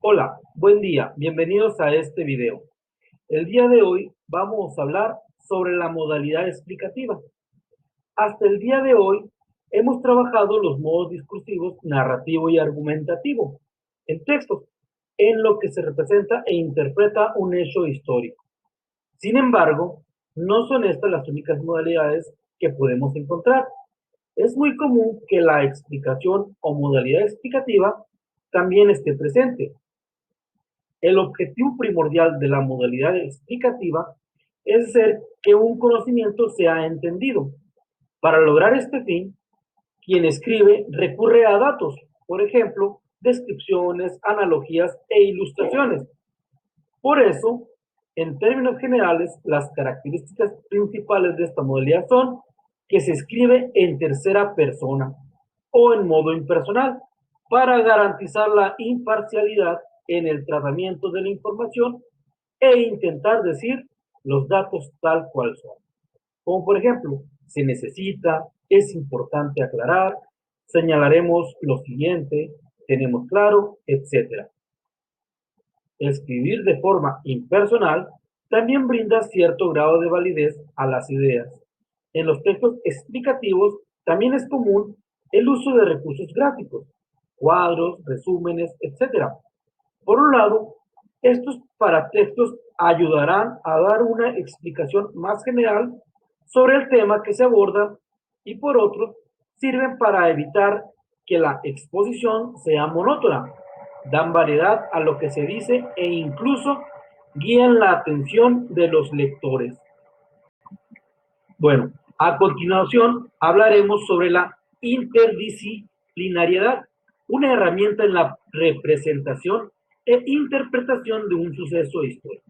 Hola, buen día, bienvenidos a este video. El día de hoy vamos a hablar sobre la modalidad explicativa. Hasta el día de hoy hemos trabajado los modos discursivos narrativo y argumentativo en textos, en lo que se representa e interpreta un hecho histórico. Sin embargo, no son estas las únicas modalidades que podemos encontrar. Es muy común que la explicación o modalidad explicativa también esté presente. El objetivo primordial de la modalidad explicativa es hacer que un conocimiento sea entendido. Para lograr este fin, quien escribe recurre a datos, por ejemplo, descripciones, analogías e ilustraciones. Por eso, en términos generales, las características principales de esta modalidad son que se escribe en tercera persona o en modo impersonal para garantizar la imparcialidad en el tratamiento de la información e intentar decir los datos tal cual son. Como por ejemplo, se necesita, es importante aclarar, señalaremos lo siguiente, tenemos claro, etcétera. Escribir de forma impersonal también brinda cierto grado de validez a las ideas. En los textos explicativos también es común el uso de recursos gráficos, cuadros, resúmenes, etc. Por un lado, estos paratextos ayudarán a dar una explicación más general sobre el tema que se aborda y por otro, sirven para evitar que la exposición sea monótona, dan variedad a lo que se dice e incluso guían la atención de los lectores. Bueno, a continuación hablaremos sobre la interdisciplinariedad, una herramienta en la representación e interpretación de un suceso histórico.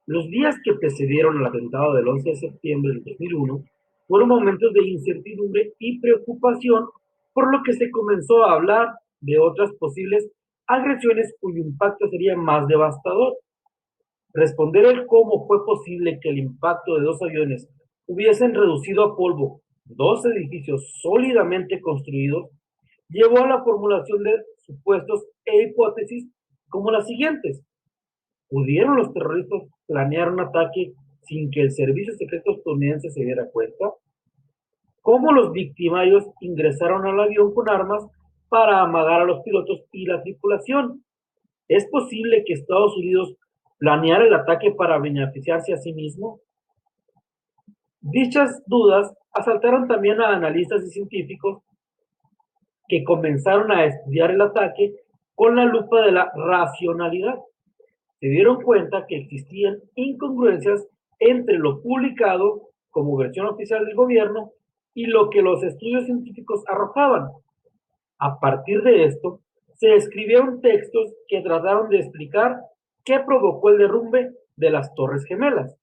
Los días que precedieron al atentado del 11 de septiembre del 2001 fueron momentos de incertidumbre y preocupación, por lo que se comenzó a hablar de otras posibles agresiones cuyo impacto sería más devastador. Responder el cómo fue posible que el impacto de dos aviones hubiesen reducido a polvo dos edificios sólidamente construidos llevó a la formulación de supuestos e hipótesis como las siguientes. ¿Pudieron los terroristas planear un ataque sin que el servicio secreto estadounidense se diera cuenta? ¿Cómo los victimarios ingresaron al avión con armas para amagar a los pilotos y la tripulación? ¿Es posible que Estados Unidos planeara el ataque para beneficiarse a sí mismo? Dichas dudas asaltaron también a analistas y científicos que comenzaron a estudiar el ataque con la lupa de la racionalidad. Se dieron cuenta que existían incongruencias entre lo publicado como versión oficial del gobierno y lo que los estudios científicos arrojaban. A partir de esto, se escribieron textos que trataron de explicar qué provocó el derrumbe de las Torres Gemelas.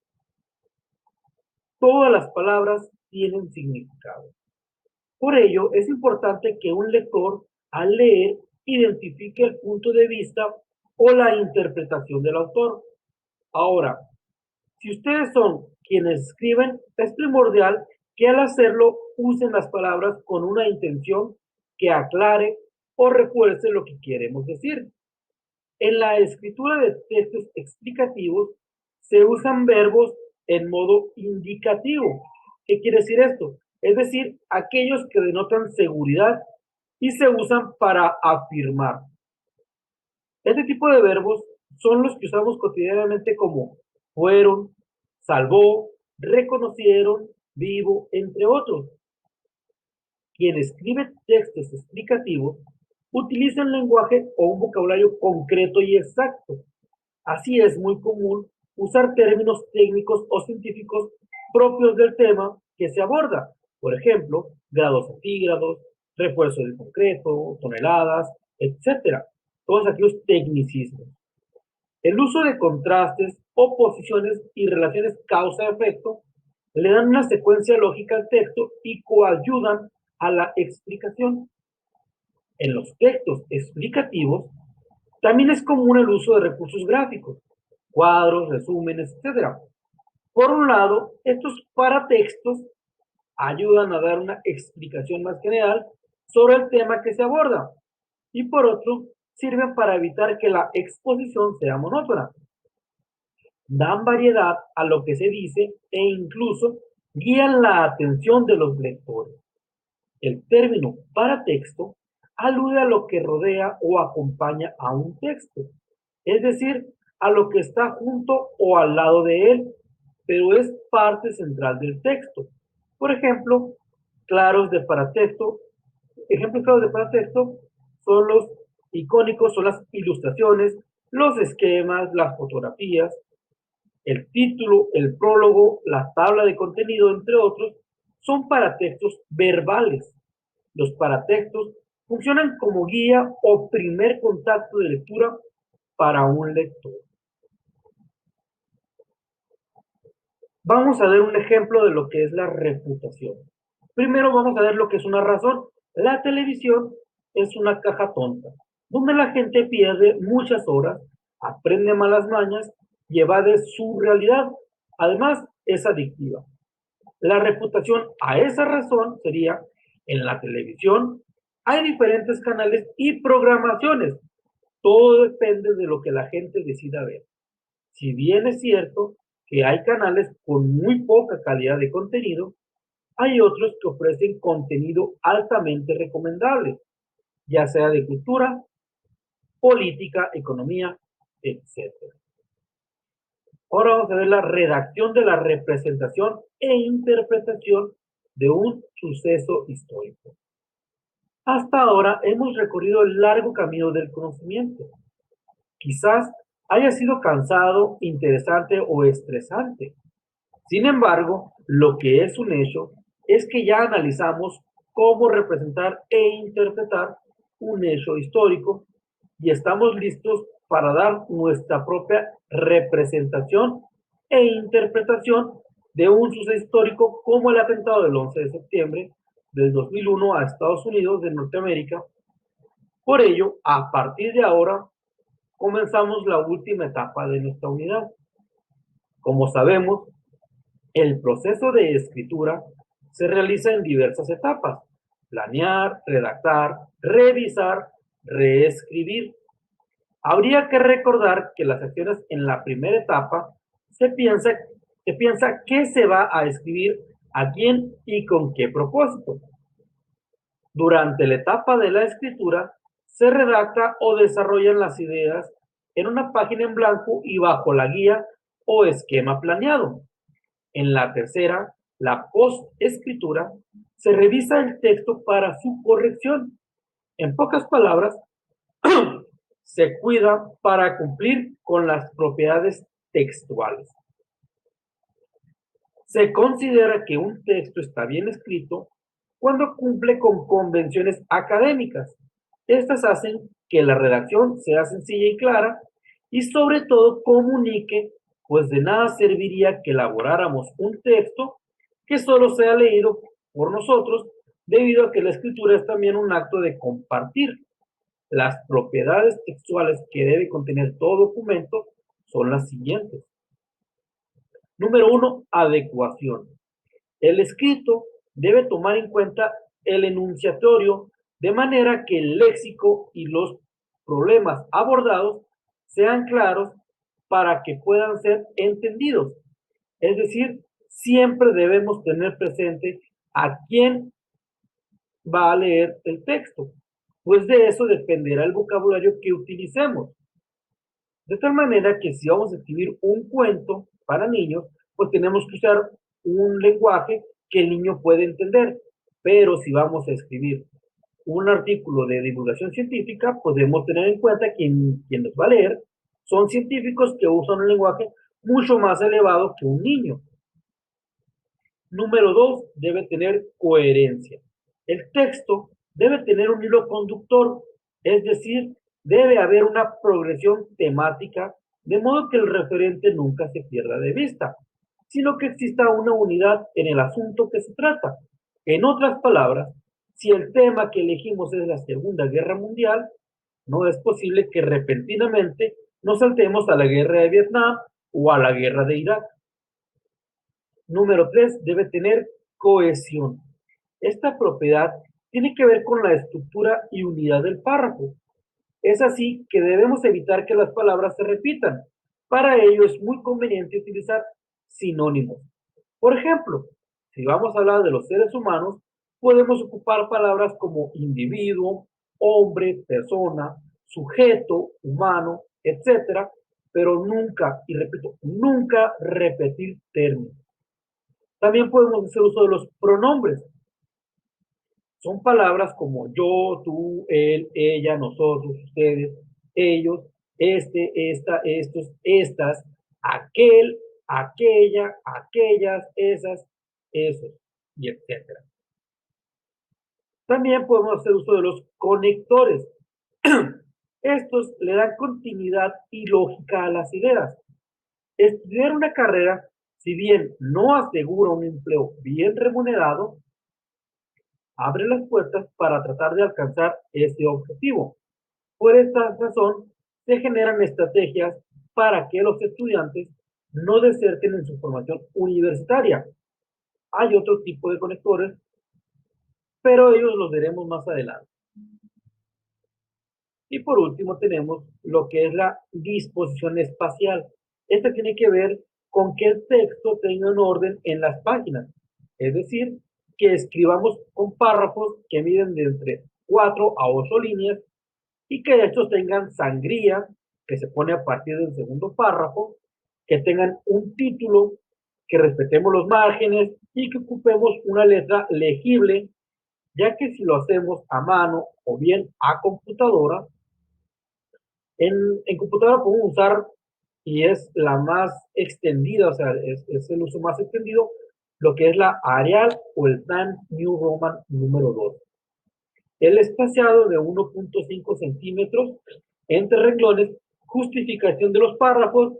Todas las palabras tienen significado. Por ello, es importante que un lector, al leer, identifique el punto de vista o la interpretación del autor. Ahora, si ustedes son quienes escriben, es primordial que al hacerlo usen las palabras con una intención que aclare o refuerce lo que queremos decir. En la escritura de textos explicativos se usan verbos en modo indicativo. ¿Qué quiere decir esto? Es decir, aquellos que denotan seguridad y se usan para afirmar. Este tipo de verbos son los que usamos cotidianamente como fueron, salvó, reconocieron, vivo, entre otros. Quien escribe textos explicativos utiliza un lenguaje o un vocabulario concreto y exacto. Así es muy común usar términos técnicos o científicos propios del tema que se aborda. Por ejemplo, grados centígrados, refuerzo del concreto, toneladas, etcétera. Todos aquellos tecnicismos. El uso de contrastes, oposiciones y relaciones causa-efecto le dan una secuencia lógica al texto y coayudan a la explicación. En los textos explicativos también es común el uso de recursos gráficos, cuadros, resúmenes, etc. Por un lado, estos paratextos ayudan a dar una explicación más general sobre el tema que se aborda. Y por otro, sirven para evitar que la exposición sea monótona. Dan variedad a lo que se dice e incluso guían la atención de los lectores. El término paratexto alude a lo que rodea o acompaña a un texto, es decir, a lo que está junto o al lado de él, pero es parte central del texto. Por ejemplo, claros de paratexto, ejemplos claros de paratexto son los icónicos, son las ilustraciones, los esquemas, las fotografías, el título, el prólogo, la tabla de contenido, entre otros, son paratextos verbales. Los paratextos funcionan como guía o primer contacto de lectura para un lector. Vamos a ver un ejemplo de lo que es la reputación. Primero vamos a ver lo que es una razón. La televisión es una caja tonta, donde la gente pierde muchas horas, aprende malas mañas y evade su realidad. Además, es adictiva. La reputación a esa razón sería, en la televisión hay diferentes canales y programaciones. Todo depende de lo que la gente decida ver. Si bien es cierto que hay canales con muy poca calidad de contenido, hay otros que ofrecen contenido altamente recomendable, ya sea de cultura, política, economía, etcétera. Ahora vamos a ver la redacción de la representación e interpretación de un suceso histórico. Hasta ahora hemos recorrido el largo camino del conocimiento. Quizás haya sido cansado, interesante o estresante. Sin embargo, lo que es un hecho es que ya analizamos cómo representar e interpretar un hecho histórico y estamos listos para dar nuestra propia representación e interpretación de un suceso histórico como el atentado del 11 de septiembre del 2001 a Estados Unidos de Norteamérica. Por ello, a partir de ahora, comenzamos la última etapa de nuestra unidad. Como sabemos, el proceso de escritura se realiza en diversas etapas: planear, redactar, revisar, reescribir. Habría que recordar que las acciones en la primera etapa se piensa qué se va a escribir, a quién y con qué propósito. Durante la etapa de la escritura se redacta o desarrollan las ideas en una página en blanco y bajo la guía o esquema planeado. En la tercera, la post-escritura, se revisa el texto para su corrección. En pocas palabras, se cuida para cumplir con las propiedades textuales. Se considera que un texto está bien escrito cuando cumple con convenciones académicas. Estas hacen que la redacción sea sencilla y clara y sobre todo comunique, pues de nada serviría que elaboráramos un texto que solo sea leído por nosotros, debido a que la escritura es también un acto de compartir. Las propiedades textuales que debe contener todo documento son las siguientes. Número uno, adecuación. El escrito debe tomar en cuenta el enunciatorio de manera que el léxico y los problemas abordados sean claros para que puedan ser entendidos. Es decir, siempre debemos tener presente a quién va a leer el texto, pues de eso dependerá el vocabulario que utilicemos. De tal manera que si vamos a escribir un cuento para niños, pues tenemos que usar un lenguaje que el niño puede entender. Pero si vamos a escribir un artículo de divulgación científica, pues debemos tener en cuenta que quien nos va a leer son científicos que usan un lenguaje mucho más elevado que un niño. Número dos, debe tener coherencia. El texto debe tener un hilo conductor, es decir, debe haber una progresión temática, de modo que el referente nunca se pierda de vista, sino que exista una unidad en el asunto que se trata. En otras palabras, si el tema que elegimos es la Segunda Guerra Mundial, no es posible que repentinamente nos saltemos a la guerra de Vietnam o a la guerra de Irak. Número 3, debe tener cohesión. Esta propiedad tiene que ver con la estructura y unidad del párrafo. Es así que debemos evitar que las palabras se repitan. Para ello es muy conveniente utilizar sinónimos. Por ejemplo, si vamos a hablar de los seres humanos, podemos ocupar palabras como individuo, hombre, persona, sujeto, humano, etcétera, pero nunca, y repito, nunca repetir términos. También podemos hacer uso de los pronombres. Son palabras como yo, tú, él, ella, nosotros, ustedes, ellos, este, esta, estos, estas, aquel, aquella, aquellas, esas, esos, y etcétera. También podemos hacer uso de los conectores. Estos le dan continuidad y lógica a las ideas. Estudiar una carrera, si bien no asegura un empleo bien remunerado, abre las puertas para tratar de alcanzar ese objetivo. Por esta razón, se generan estrategias para que los estudiantes no deserten en su formación universitaria. Hay otro tipo de conectores, pero ellos los veremos más adelante. Y por último tenemos lo que es la disposición espacial. Esta tiene que ver con que el texto tenga un orden en las páginas. Es decir, que escribamos con párrafos que miden de entre 4 a 8 líneas y que estos tengan sangría, que se pone a partir del segundo párrafo, que tengan un título, que respetemos los márgenes y que ocupemos una letra legible, ya que si lo hacemos a mano o bien a computadora, en computadora podemos usar, y es la más extendida, o sea, es el uso más extendido, lo que es la Arial o el Times New Roman número 2. El espaciado de 1.5 centímetros entre renglones, justificación de los párrafos,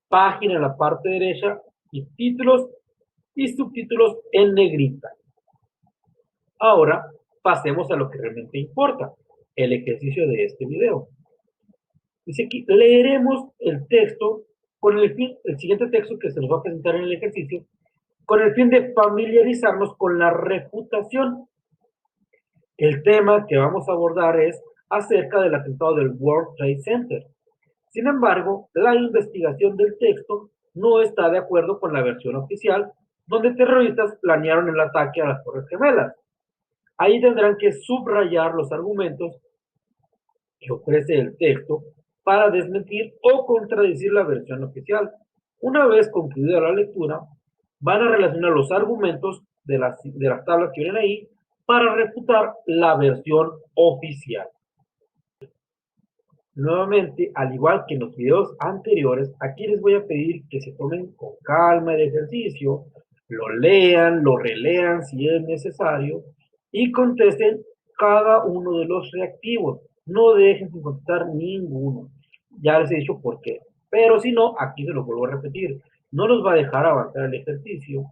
página en la parte derecha y títulos y subtítulos en negrita. Ahora pasemos a lo que realmente importa, el ejercicio de este video. Dice aquí, leeremos el texto con el fin, el siguiente texto que se nos va a presentar en el ejercicio, con el fin de familiarizarnos con la refutación. El tema que vamos a abordar es acerca del atentado del World Trade Center. Sin embargo, la investigación del texto no está de acuerdo con la versión oficial, donde terroristas planearon el ataque a las Torres Gemelas. Ahí tendrán que subrayar los argumentos que ofrece el texto para desmentir o contradecir la versión oficial. Una vez concluida la lectura, van a relacionar los argumentos de las tablas que vienen ahí para refutar la versión oficial. Nuevamente, al igual que en los videos anteriores, aquí les voy a pedir que se tomen con calma el ejercicio, lo lean, lo relean si es necesario y contesten cada uno de los reactivos. No dejen sin contestar ninguno. Ya les he dicho por qué. Pero si no, aquí se lo vuelvo a repetir. No nos va a dejar avanzar el ejercicio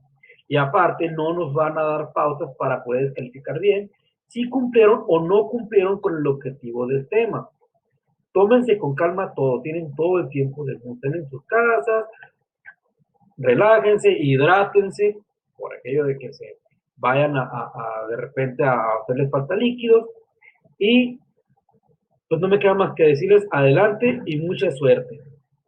y aparte no nos van a dar pautas para poder calificar bien si cumplieron o no cumplieron con el objetivo del tema. Tómense con calma todo, tienen todo el tiempo de estar en sus casas, relájense, hidrátense, por aquello de que se vayan de repente a hacerles falta líquidos y pues no me queda más que decirles adelante y mucha suerte.